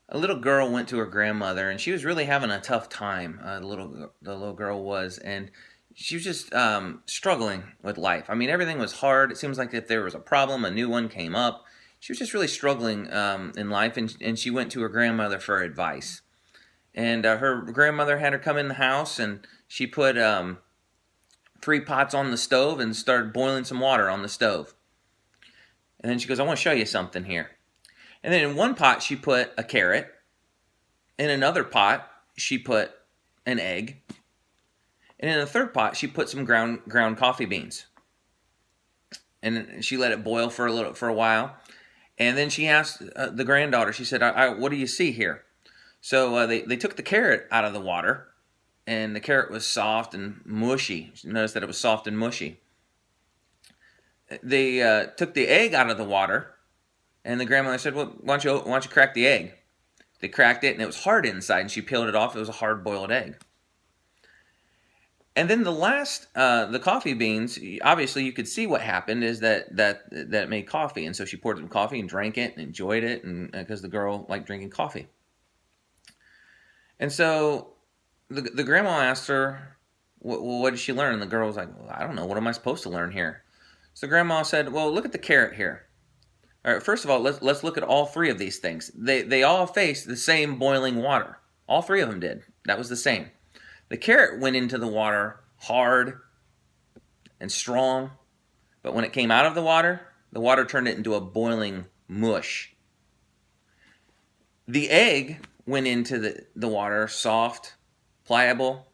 A little girl went to her grandmother, and she was really having a tough time. The little girl was, and she was just struggling with life. I mean, everything was hard. It seems like if there was a problem, a new one came up. She was just really struggling in life, and she went to her grandmother for advice. And her grandmother had her come in the house, and she put 3 pots on the stove and started boiling some water on the stove. And then she goes, "I want to show you something here." And then in one pot, she put a carrot. In another pot, she put an egg. And in a third pot, she put some ground coffee beans. And she let it boil for a while. And then she asked the granddaughter, she said, "What do you see here?" So they took the carrot out of the water, and the carrot was soft and mushy. Notice that it was soft and mushy. They took the egg out of the water, and the grandmother said, "Well, why don't you crack the egg?" They cracked it, and it was hard inside, and she peeled it off. It was a hard-boiled egg. And then the coffee beans. Obviously, you could see what happened is that it made coffee, and so she poured some coffee and drank it and enjoyed it, and because the girl liked drinking coffee. And so the grandma asked her, "Well, what did she learn?" And the girl was like, "Well, I don't know. What am I supposed to learn here?" So grandma said, "Well, look at the carrot here. All right, first of all, let's look at all three of these things. They all faced the same boiling water. All three of them did. That was the same. The carrot went into the water hard and strong, but when it came out of the water turned it into a boiling mush. The egg went into the water soft, pliable,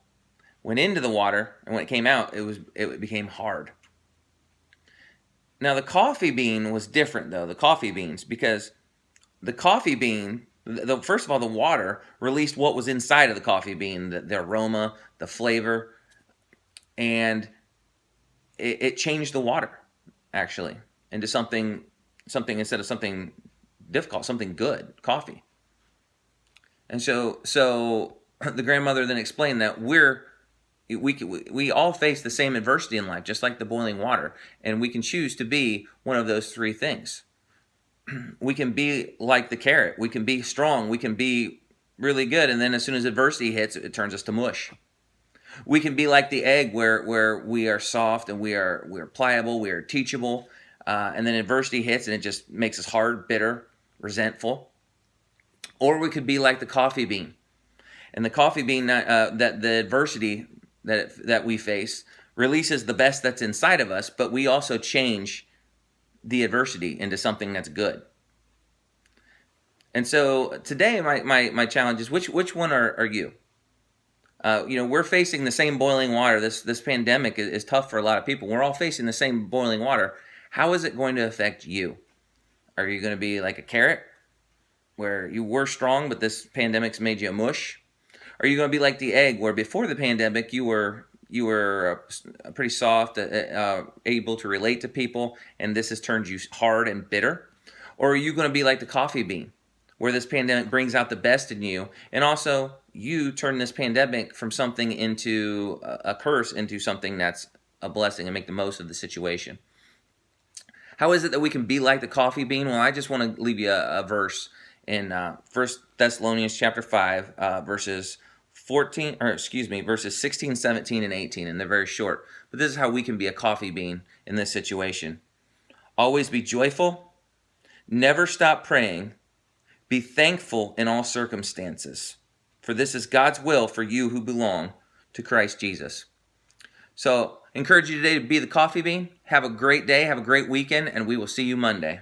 went into the water, and when it came out, it became hard." Now the coffee bean was different though, the coffee beans, because the coffee bean, first of all, the water released what was inside of the coffee bean, the aroma, the flavor, and it changed the water actually into something instead of something difficult, something good, coffee. And so the grandmother then explained that we all face the same adversity in life, just like the boiling water, and we can choose to be one of those three things. We can be like the carrot. We can be strong. We can be really good, and then as soon as adversity hits, it turns us to mush. We can be like the egg, where we are soft and we're pliable, we are teachable, and then adversity hits and it just makes us hard, bitter, resentful. Or we could be like the coffee bean, and the coffee bean that the adversity that we face releases the best that's inside of us, but we also change the adversity into something that's good. And so today, my challenge is, which one are you? We're facing the same boiling water. This pandemic is tough for a lot of people. We're all facing the same boiling water. How is it going to affect you? Are you going to be like a carrot, where you were strong, but this pandemic's made you a mush? Are you going to be like the egg, where before the pandemic you were pretty soft, able to relate to people, and this has turned you hard and bitter? Or are you going to be like the coffee bean, where this pandemic brings out the best in you, and also you turn this pandemic from something into a curse into something that's a blessing, and make the most of the situation? How is it that we can be like the coffee bean? Well, I just want to leave you a verse in 1 Thessalonians chapter 5, verses 16, 17, and 18, and they're very short. But this is how we can be a coffee bean in this situation. "Always be joyful, never stop praying, be thankful in all circumstances, for this is God's will for you who belong to Christ Jesus." So, I encourage you today to be the coffee bean. Have a great day, have a great weekend, and we will see you Monday.